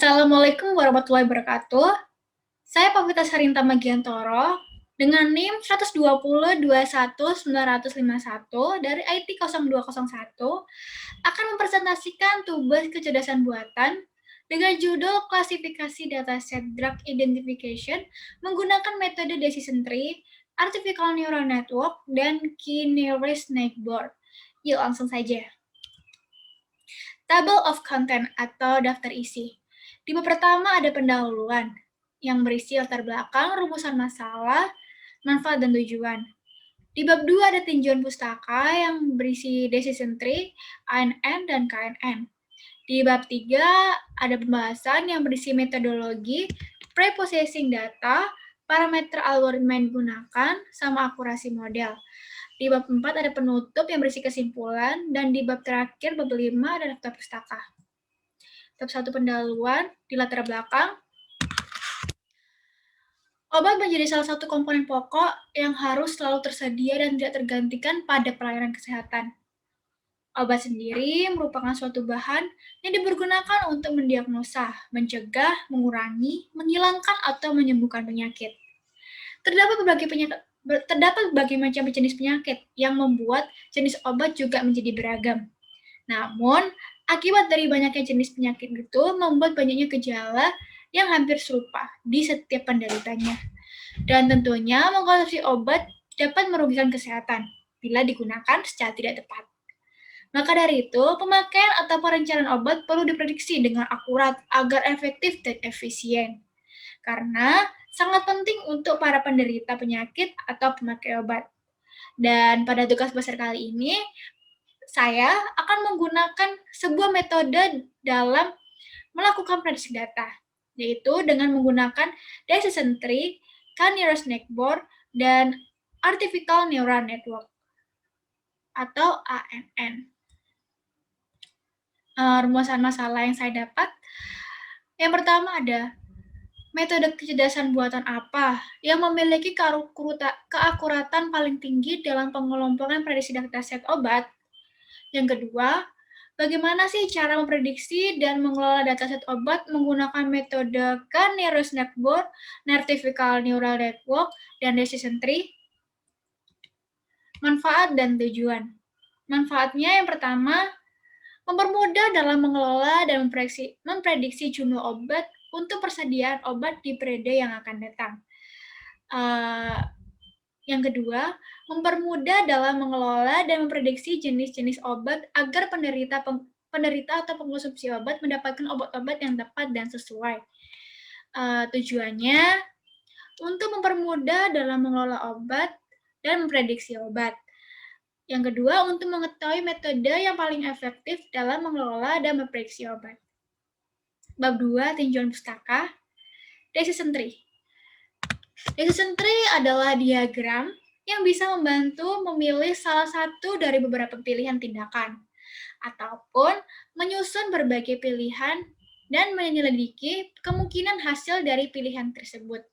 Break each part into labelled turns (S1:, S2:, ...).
S1: Assalamualaikum warahmatullahi wabarakatuh. Saya Pavita Sarinta Magiantoro dengan NIM 120.21.951 dari IT 0201 akan mempresentasikan tugas kecerdasan buatan dengan judul klasifikasi dataset drug identification menggunakan metode decision tree, artificial neural network, dan key nearest neighbor. Yuk langsung saja. Table of content atau daftar isi. Di bab pertama ada pendahuluan yang berisi latar belakang, rumusan masalah, manfaat, dan tujuan. Di bab 2 ada tinjauan pustaka yang berisi decision tree, ANN, dan KNN. Di bab 3 ada pembahasan yang berisi metodologi, preprocessing data, parameter algoritma yang digunakan, sama akurasi model. Di bab 4 ada penutup yang berisi kesimpulan, dan di bab terakhir, bab 5, ada daftar pustaka. Bab 1 pendahuluan, di latar belakang, obat menjadi salah satu komponen pokok yang harus selalu tersedia dan tidak tergantikan pada pelayanan kesehatan. Obat sendiri merupakan suatu bahan yang dipergunakan untuk mendiagnosa, mencegah, mengurangi, menghilangkan, atau menyembuhkan penyakit. Terdapat berbagai macam jenis penyakit yang membuat jenis obat juga menjadi beragam. Namun, akibat dari banyaknya jenis penyakit itu membuat banyaknya gejala yang hampir serupa di setiap penderitanya. Dan tentunya mengkonsumsi obat dapat merugikan kesehatan bila digunakan secara tidak tepat. Maka dari itu, pemakaian atau perencanaan obat perlu diprediksi dengan akurat agar efektif dan efisien. Karena sangat penting untuk para penderita penyakit atau pemakai obat. Dan pada tugas besar kali ini, saya akan menggunakan sebuah metode dalam melakukan prediksi data, yaitu dengan menggunakan decision tree, K-nearest neighbor, dan artificial neural network atau ANN. Rumusan masalah yang saya dapat, yang pertama ada metode kecerdasan buatan apa yang memiliki keakuratan paling tinggi dalam pengelompokan prediksi dataset obat. Yang kedua, bagaimana sih cara memprediksi dan mengelola dataset obat menggunakan metode K-nearest neighbor, artificial neural network, dan decision tree? Manfaat dan tujuan. Manfaatnya yang pertama, mempermudah dalam mengelola dan memprediksi jumlah obat untuk persediaan obat di periode yang akan datang. Yang kedua, mempermudah dalam mengelola dan memprediksi jenis-jenis obat agar penderita atau pengkonsumsi obat mendapatkan obat-obat yang tepat dan sesuai. Tujuannya untuk mempermudah dalam mengelola obat dan memprediksi obat. Yang kedua, untuk mengetahui metode yang paling efektif dalam mengelola dan memprediksi obat. Bab 2, tinjauan pustaka. Decision tree. Decision tree adalah diagram yang bisa membantu memilih salah satu dari beberapa pilihan tindakan, ataupun menyusun berbagai pilihan dan menyelidiki kemungkinan hasil dari pilihan tersebut.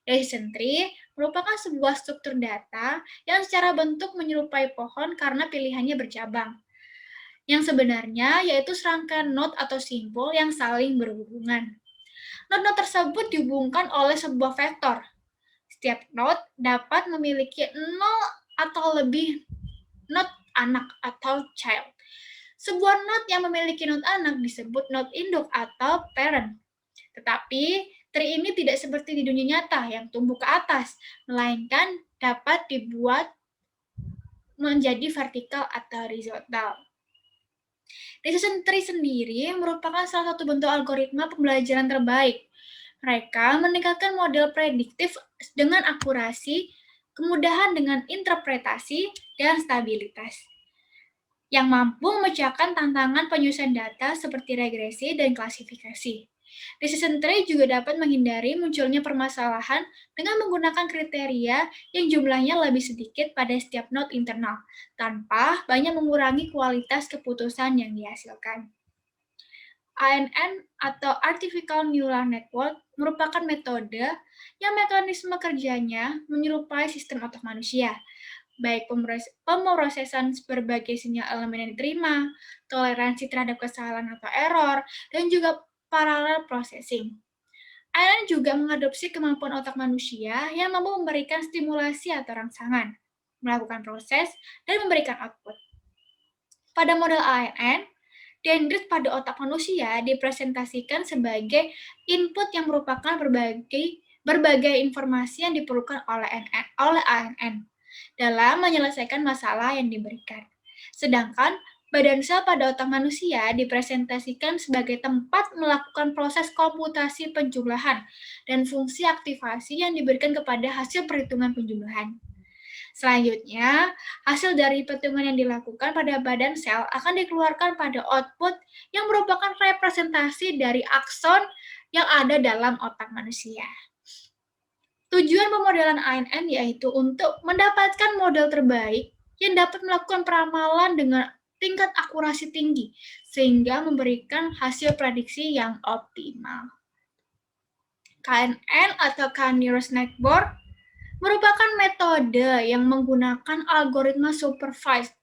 S1: Decision tree merupakan sebuah struktur data yang secara bentuk menyerupai pohon karena pilihannya bercabang. Yang sebenarnya yaitu serangkaian node atau simbol yang saling berhubungan. Node-node tersebut dihubungkan oleh sebuah vektor. Setiap node dapat memiliki 0 atau lebih node anak atau child. Sebuah node yang memiliki node anak disebut node induk atau parent. Tetapi tree ini tidak seperti di dunia nyata yang tumbuh ke atas, melainkan dapat dibuat menjadi vertikal atau horizontal. Decision tree sendiri merupakan salah satu bentuk algoritma pembelajaran terbaik. Mereka meningkatkan model prediktif dengan akurasi, kemudahan dengan interpretasi, dan stabilitas, yang mampu memecahkan tantangan penyusunan data seperti regresi dan klasifikasi. Decision tree juga dapat menghindari munculnya permasalahan dengan menggunakan kriteria yang jumlahnya lebih sedikit pada setiap node internal, tanpa banyak mengurangi kualitas keputusan yang dihasilkan. ANN atau Artificial Neural Network merupakan metode yang mekanisme kerjanya menyerupai sistem otak manusia, baik pemrosesan berbagai sinyal elemen yang diterima, toleransi terhadap kesalahan atau error, dan juga parallel processing. ANN juga mengadopsi kemampuan otak manusia yang mampu memberikan stimulasi atau rangsangan, melakukan proses, dan memberikan output. Pada model ANN, dendrit pada otak manusia dipresentasikan sebagai input yang merupakan berbagai informasi yang diperlukan oleh ANN dalam menyelesaikan masalah yang diberikan. Sedangkan badan sel pada otak manusia dipresentasikan sebagai tempat melakukan proses komputasi penjumlahan dan fungsi aktivasi yang diberikan kepada hasil perhitungan penjumlahan. Selanjutnya, hasil dari perhitungan yang dilakukan pada badan sel akan dikeluarkan pada output yang merupakan representasi dari akson yang ada dalam otak manusia. Tujuan pemodelan ANN yaitu untuk mendapatkan model terbaik yang dapat melakukan peramalan dengan tingkat akurasi tinggi, sehingga memberikan hasil prediksi yang optimal. KNN atau K-Nearest Network merupakan metode yang menggunakan algoritma supervised.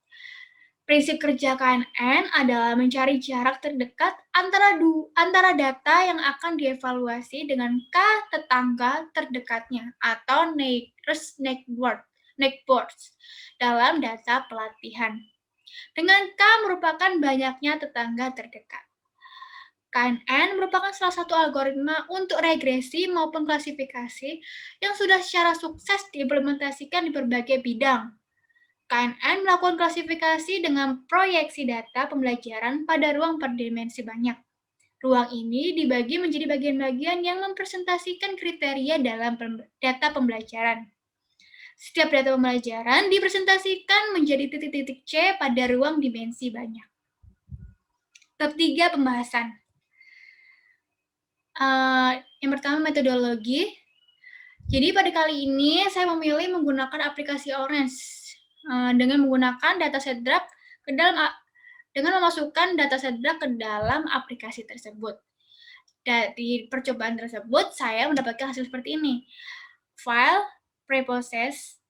S1: Prinsip kerja KNN adalah mencari jarak terdekat antara data yang akan dievaluasi dengan K tetangga terdekatnya atau nearest neighbors dalam data pelatihan. Dengan K merupakan banyaknya tetangga terdekat. KNN merupakan salah satu algoritma untuk regresi maupun klasifikasi yang sudah secara sukses diimplementasikan di berbagai bidang. KNN melakukan klasifikasi dengan proyeksi data pembelajaran pada ruang berdimensi banyak. Ruang ini dibagi menjadi bagian-bagian yang mempresentasikan kriteria dalam data pembelajaran. Setiap data pembelajaran dipresentasikan menjadi titik-titik C pada ruang dimensi banyak. Bab 3 pembahasan. Yang pertama metodologi. Jadi pada kali ini saya memilih menggunakan aplikasi Orange dengan menggunakan dataset draft dengan memasukkan dataset draft ke dalam aplikasi tersebut. Dari percobaan tersebut saya mendapatkan hasil seperti ini. File, preprocess,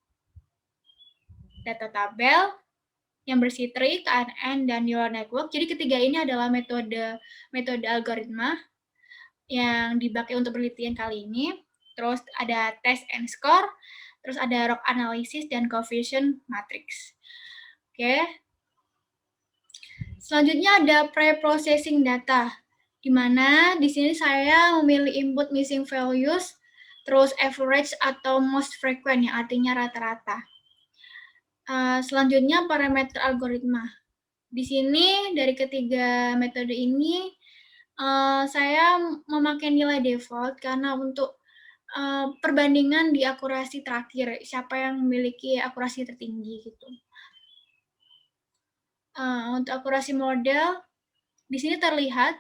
S1: data tabel yang berisi tree, KNN, dan neural network. Jadi ketiga ini adalah metode algoritma yang dipakai untuk penelitian kali ini. Terus ada test and score, terus ada ROC analysis dan coefficient matrix. Oke. Selanjutnya ada pre-processing data, di mana di sini saya memilih input missing values, terus average atau most frequent yang artinya rata-rata. Selanjutnya parameter algoritma. Di sini dari ketiga metode ini saya memakai nilai default karena untuk perbandingan di akurasi terakhir, siapa yang memiliki akurasi tertinggi gitu. Untuk akurasi model, di sini terlihat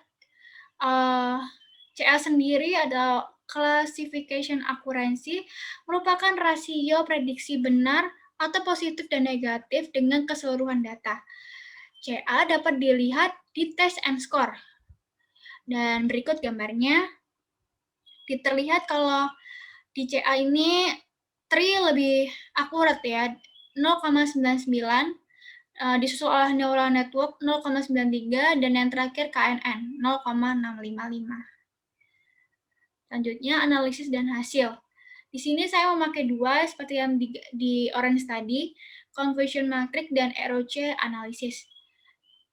S1: CA sendiri ada classification accuracy merupakan rasio prediksi benar atau positif dan negatif dengan keseluruhan data. CA dapat dilihat di test and score. Dan berikut gambarnya. Terlihat kalau di CA ini tree lebih akurat ya, 0,99, disusul oleh neural network 0,93, dan yang terakhir KNN 0,655. Selanjutnya analisis dan hasil. Di sini saya memakai dua seperti yang di Orange tadi, confusion matrix dan ROC analisis.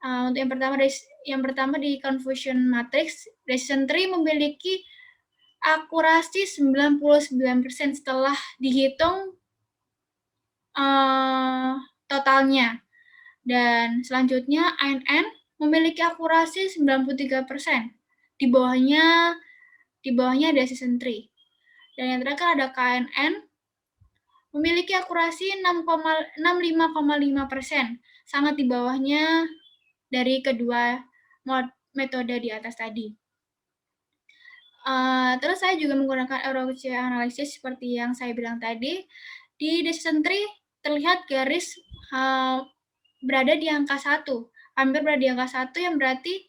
S1: Untuk yang pertama di confusion matrix, decision tree memiliki akurasi 99% setelah dihitung totalnya. Dan selanjutnya ANN memiliki akurasi 93%. Di bawahnya decision tree. Dan yang terakhir ada KNN memiliki akurasi 65,5%, sangat di bawahnya dari kedua metode di atas tadi. Terus saya juga menggunakan ROC analysis seperti yang saya bilang tadi. Di decision tree terlihat garis berada di angka 1, hampir berada di angka 1 yang berarti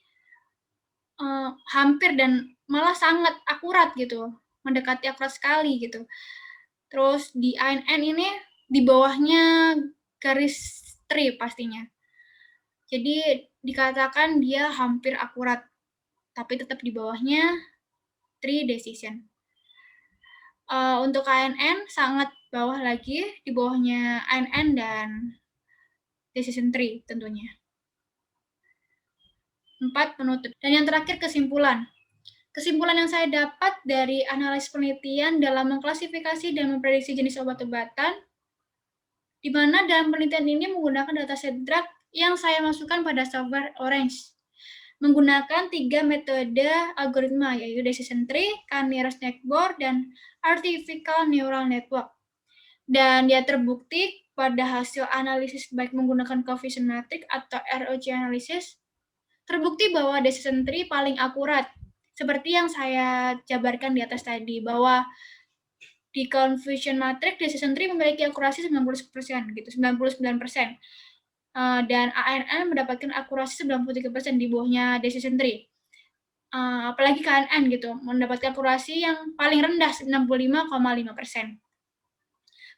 S1: hampir dan malah sangat akurat gitu, mendekati akurat sekali gitu. Terus di ANN ini di bawahnya garis tree pastinya. Jadi dikatakan dia hampir akurat. tapi tetap di bawahnya 3 decision. Untuk ANN sangat bawah lagi, di bawahnya ANN dan decision tree tentunya. 4 penutup. Dan yang terakhir kesimpulan. Kesimpulan yang saya dapat dari analisis penelitian dalam mengklasifikasi dan memprediksi jenis obat-obatan, di mana dalam penelitian ini menggunakan dataset drug yang saya masukkan pada software Orange. Menggunakan 3 metode algoritma, yaitu decision tree, k-nearest neighbor, dan artificial neural network. Dan dia terbukti pada hasil analisis baik menggunakan coefficient matrix atau ROC analysis, terbukti bahwa decision tree paling akurat. Seperti yang saya jabarkan di atas tadi, bahwa di coefficient matrix decision tree memiliki akurasi 90%, gitu, 99%. Dan ANN mendapatkan akurasi 93% di bawahnya decision tree. Apalagi KNN gitu, mendapatkan akurasi yang paling rendah 65,5%.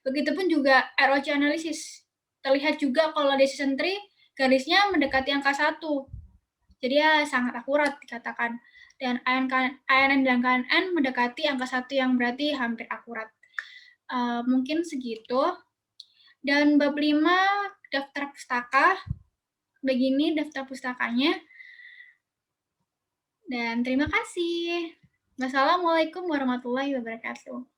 S1: Begitupun juga ROC analysis. Terlihat juga kalau decision tree garisnya mendekati angka 1. Jadi ya sangat akurat dikatakan. Dan ANN dan KNN mendekati angka 1 yang berarti hampir akurat. Mungkin segitu. Dan bab 5 daftar pustaka. Begini daftar pustakanya. Dan terima kasih. Wassalamualaikum warahmatullahi wabarakatuh.